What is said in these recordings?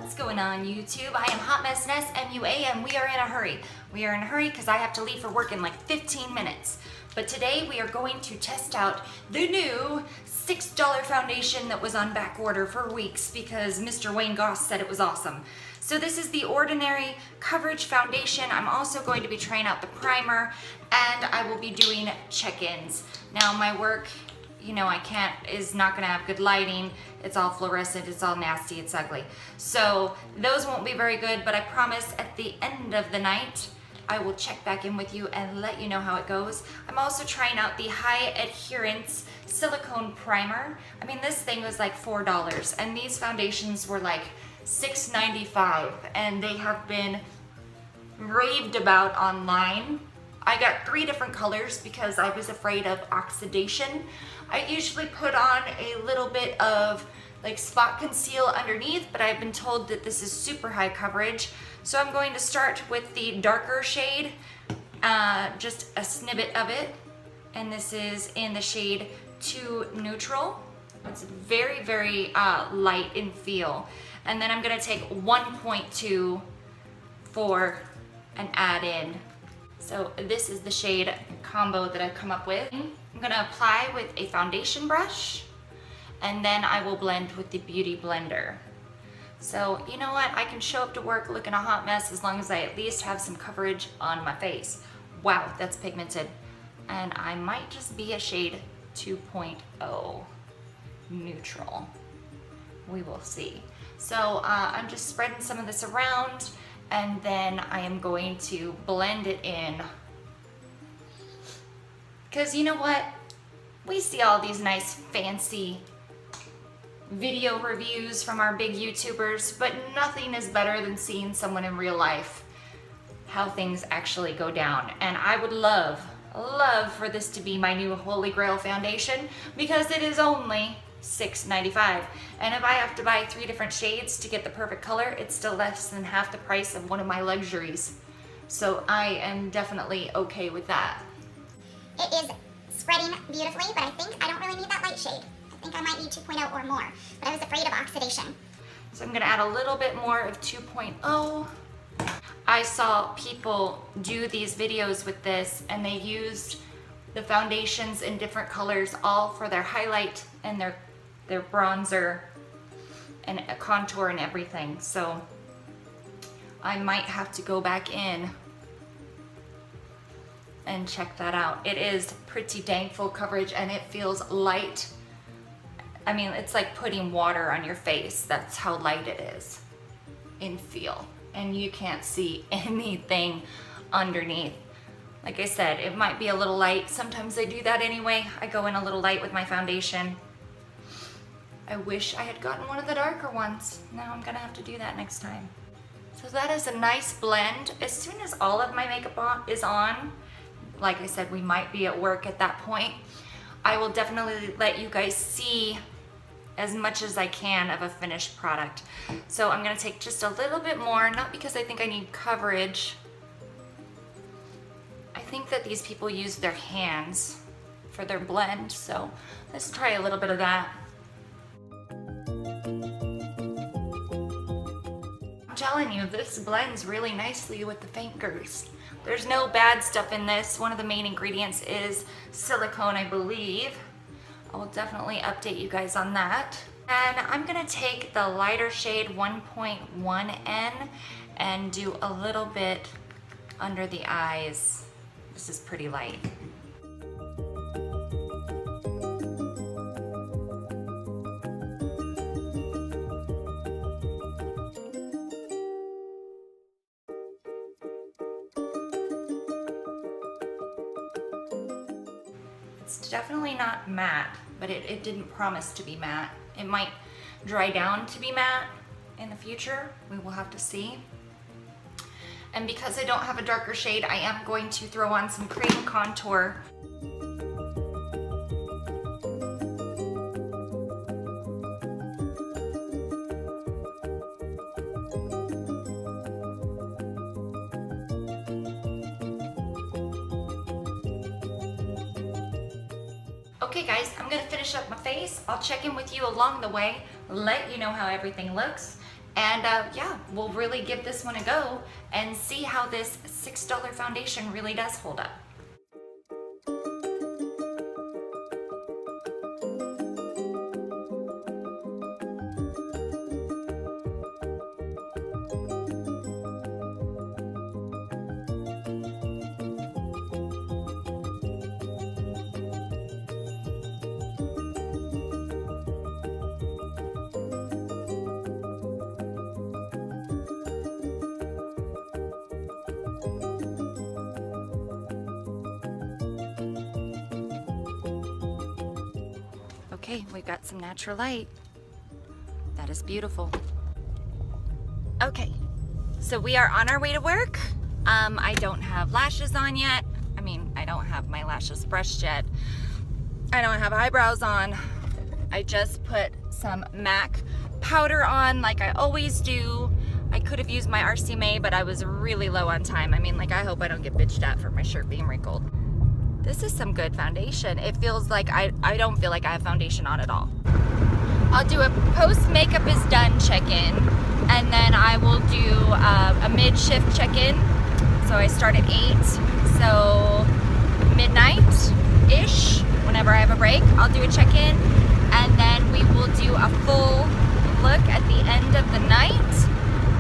What's going on YouTube? I am Hot Mess Ness MUA and we are in a hurry. We are in a hurry because I have to leave for work in like 15 minutes. But today we are going to test out the new $6 foundation that was on back order for weeks because Mr. Wayne Goss said it was awesome. So this is the Ordinary Coverage Foundation. I'm also going to be trying out the primer and I will be doing check-ins. Now my work, you know, is not gonna have good lighting. It's all fluorescent, it's all nasty, it's ugly. So those won't be very good, but I promise at the end of the night, I will check back in with you and let you know how it goes. I'm also trying out the high adherence silicone primer. I mean, this thing was like $4 and these foundations were like $6.95 and they have been raved about online. I got 3 different colors because I was afraid of oxidation. I usually put on a little bit of like spot conceal underneath, but I've been told that this is super high coverage. So I'm going to start with the darker shade, just a snippet of it. And this is in the shade 2 Neutral. It's very, very light in feel. And then I'm gonna take 1.2 for an add-in. So this is the shade combo that I've come up with. I'm gonna apply with a foundation brush and then I will blend with the Beauty Blender. So you know what, I can show up to work looking a hot mess as long as I at least have some coverage on my face. Wow, that's pigmented. And I might just be a shade 2.0 Neutral. We will see. So I'm just spreading some of this around and then I am going to blend it in. Because you know what? We see all these nice fancy video reviews from our big YouTubers, but nothing is better than seeing someone in real life, how things actually go down. And I would love for this to be my new Holy Grail foundation because it is only $6.95. And if I have to buy 3 different shades to get the perfect color, it's still less than half the price of one of my luxuries. So I am definitely okay with that. It is spreading beautifully, but I think I don't really need that light shade. I think I might need 2.0 or more, but I was afraid of oxidation. So I'm gonna add a little bit more of 2.0. I saw people do these videos with this and they used the foundations in different colors all for their highlight and their bronzer and a contour and everything. So I might have to go back in and check that out. It is pretty dang full coverage and it feels light. I mean, it's like putting water on your face. That's how light it is in feel. And you can't see anything underneath. Like I said, it might be a little light. Sometimes I do that anyway. I go in a little light with my foundation. I wish I had gotten one of the darker ones. Now I'm gonna have to do that next time. So that is a nice blend. As soon as all of my makeup is on, like I said, we might be at work at that point, I will definitely let you guys see as much as I can of a finished product. So I'm gonna take just a little bit more, not because I think I need coverage. I think that these people use their hands for their blend, so let's try a little bit of that. I'm telling you, this blends really nicely with the fingers. There's no bad stuff in this. One of the main ingredients is silicone, I believe. I will definitely update you guys on that. And I'm gonna take the lighter shade 1.1N and do a little bit under the eyes. This is pretty light. It's definitely not matte, but it didn't promise to be matte. It might dry down to be matte in the future. We will have to see. And because I don't have a darker shade, I am going to throw on some cream contour. Okay guys, I'm gonna finish up my face. I'll check in with you along the way, let you know how everything looks, And yeah, we'll really give this one a go and see how this $6 foundation really does hold up. Okay, we've got some natural light. That is beautiful. Okay, so we are on our way to work. I don't have lashes on yet. I mean, I don't have my lashes brushed yet. I don't have eyebrows on. I just put some MAC powder on like I always do. I could have used my RCMA, but I was really low on time. I mean, like, I hope I don't get bitched at for my shirt being wrinkled. This is some good foundation. It feels like I don't feel like I have foundation on at all. I'll do a post makeup is done check-in, and then I will do a mid-shift check-in. So I start at 8, so midnight-ish, whenever I have a break, I'll do a check-in, and then we will do a full look at the end of the night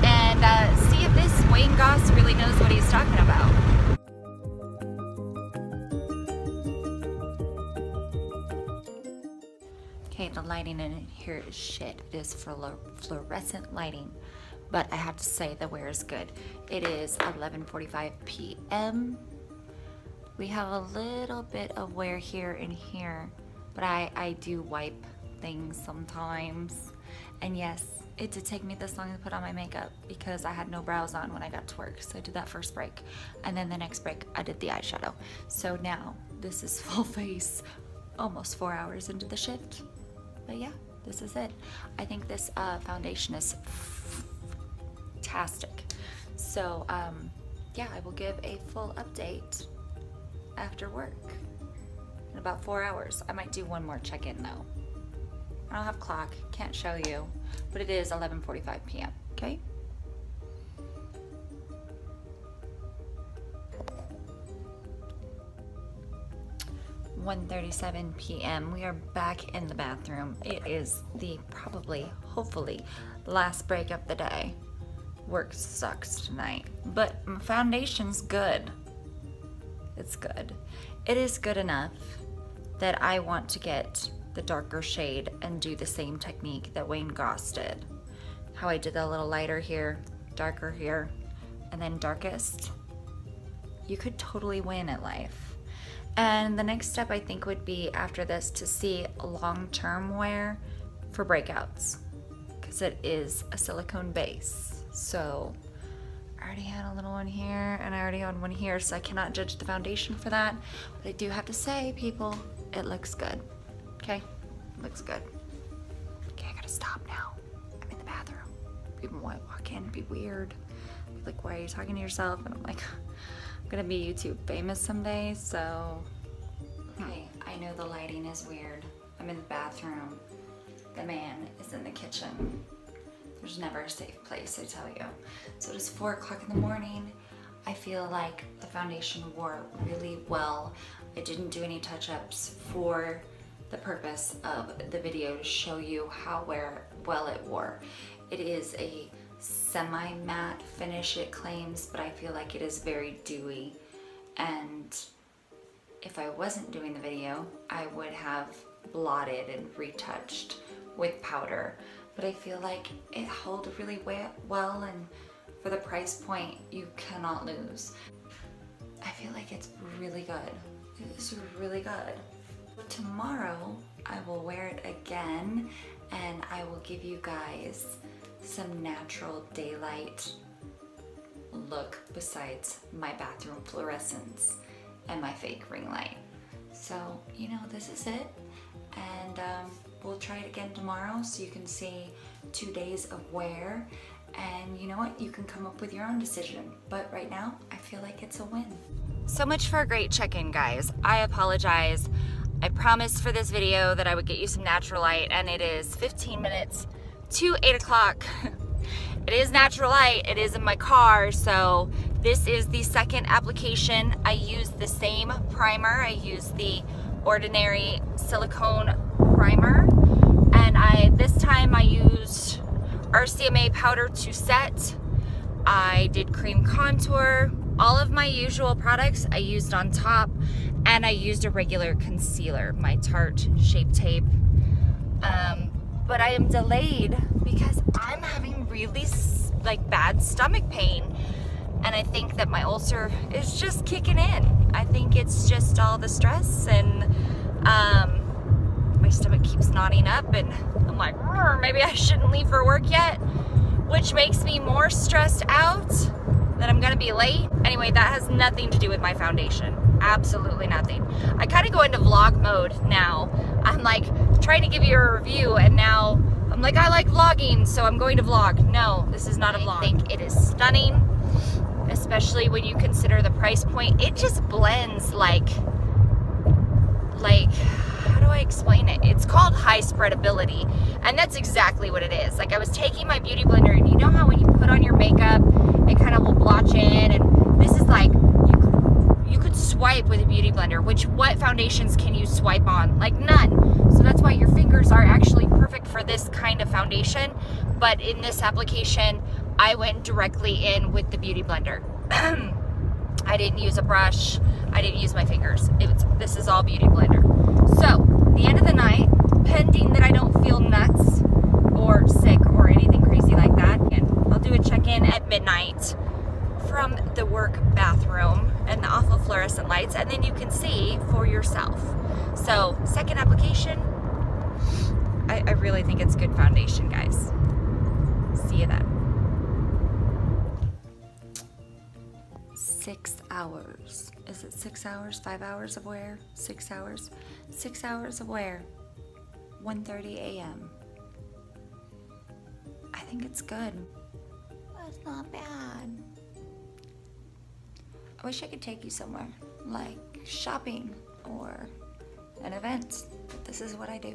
and see if this Wayne Goss really knows what he's talking about. Okay, the lighting in here is shit. It is fluorescent lighting, but I have to say the wear is good. It is 11:45 p.m. We have a little bit of wear here and here, but I do wipe things sometimes. And yes, it did take me this long to put on my makeup because I had no brows on when I got to work. So I did that first break, and then the next break I did the eyeshadow. So now this is full face, almost 4 hours into the shift. But yeah, this is it. I think this foundation is fantastic. So yeah, I will give a full update after work in about 4 hours. I might do one more check-in though. I don't have a clock, can't show you, but it is 11:45 p.m., okay? (1:37 p.m. We are back in the bathroom. It is the probably, hopefully, last break of the day. Work sucks tonight, but my foundation's good. It's good. It is good enough that I want to get the darker shade and do the same technique that Wayne Goss did. How I did that little lighter here, darker here, and then darkest. You could totally win at life. And the next step I think would be after this to see long-term wear for breakouts, because it is a silicone base. So I already had a little one here and I already had one here, so I cannot judge the foundation for that. But I do have to say, people, it looks good. Okay, it looks good. Okay, I gotta stop now. I'm in the bathroom. People might walk in and be weird. Be like, why are you talking to yourself? And I'm like, I'm gonna be YouTube famous someday, so. Okay, I know the lighting is weird. I'm in the bathroom. The man is in the kitchen. There's never a safe place, I tell you. So it is 4 o'clock in the morning. I feel like the foundation wore really well. I didn't do any touch-ups for the purpose of the video to show you how well it wore. It is a semi-matte finish, it claims, but I feel like it is very dewy. And if I wasn't doing the video, I would have blotted and retouched with powder. But I feel like it held really well, and for the price point, you cannot lose. I feel like it's really good. It's really good. Tomorrow, I will wear it again, and I will give you guys some natural daylight look besides my bathroom fluorescence and my fake ring light. So, you know, this is it. And we'll try it again tomorrow so you can see 2 days of wear. And you know what? You can come up with your own decision. But right now, I feel like it's a win. So much for a great check-in, guys. I apologize. I promised for this video that I would get you some natural light, and it is 15 minutes to 8 o'clock. It is natural light. It is in my car. So this is the second application. I used the same primer. I used the Ordinary silicone primer, and this time I used RCMA powder to set. I did cream contour, all of my usual products I used on top, and I used a regular concealer, my Tarte Shape Tape. But I am delayed because I'm having really bad stomach pain, and I think that my ulcer is just kicking in. I think it's just all the stress, and my stomach keeps knotting up, and I'm like, maybe I shouldn't leave for work yet, which makes me more stressed out that I'm gonna be late. Anyway, that has nothing to do with my foundation. Absolutely nothing. I kind of go into vlog mode now. I'm like trying to give you a review, and now I'm like, I like vlogging, so I'm going to vlog. No, this is not a vlog. I think it is stunning, especially when you consider the price point. It just blends like how do I explain it? It's called high spreadability, and that's exactly what it is. Like, I was taking my beauty blender, and you know how when you put on your makeup, it kind of will blotch in, and this is like, you could swipe with a beauty blender, which what foundations can you swipe on? Like, none. So that's why your fingers are actually perfect for this kind of foundation. But in this application, I went directly in with the beauty blender. I didn't use a brush. I didn't use my fingers. This is all beauty blender. So, the end of the night, pending that I don't feel nuts or sick or anything crazy like that, and I'll do a check-in at midnight from the work bathroom and the awful fluorescent lights, and then you can see for yourself. So, second application, I really think it's good foundation, guys. See you then. 6 hours. Is it 6 hours? 5 hours of wear? 6 hours? 6 hours of wear. 1:30 a.m. I think it's good. That's not bad. I wish I could take you somewhere, like shopping or an event, but this is what I do.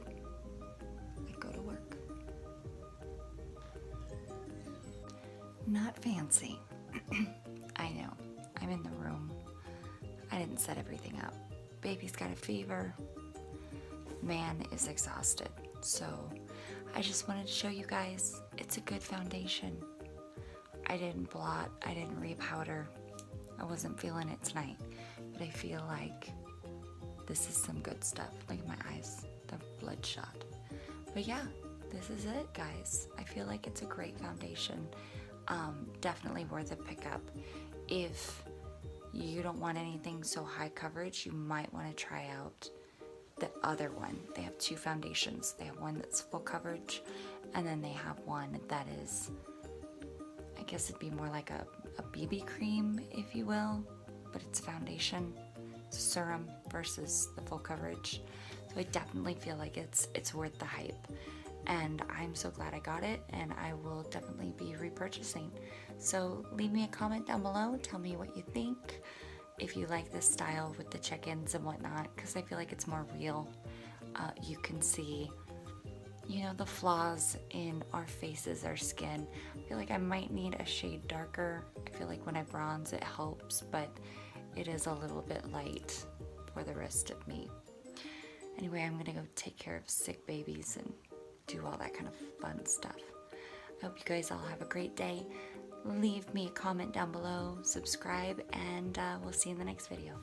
I go to work. Not fancy. I know. I'm in the room. I didn't set everything up. Baby's got a fever. Man is exhausted. So I just wanted to show you guys it's a good foundation. I didn't blot. I didn't repowder. I wasn't feeling it tonight. But I feel like this is some good stuff. Look at my eyes. They're bloodshot. But yeah, this is it, guys. I feel like it's a great foundation. Definitely worth a pickup. If you don't want anything so high coverage, you might want to try out the other one. They have two foundations. They have one that's full coverage, and then they have one that is, I guess it'd be more like a BB cream, if you will, but it's foundation. It's a serum versus the full coverage. So I definitely feel like it's worth the hype. And I'm so glad I got it, and I will definitely be repurchasing. So leave me a comment down below. Tell me what you think. If you like this style with the check-ins and whatnot, because I feel like it's more real. You can see, you know, the flaws in our faces, our skin. I feel like I might need a shade darker. I feel like when I bronze it helps, but it is a little bit light for the rest of me. Anyway, I'm gonna go take care of sick babies and do all that kind of fun stuff. I hope you guys all have a great day. Leave me a comment down below, subscribe, and we'll see you in the next video.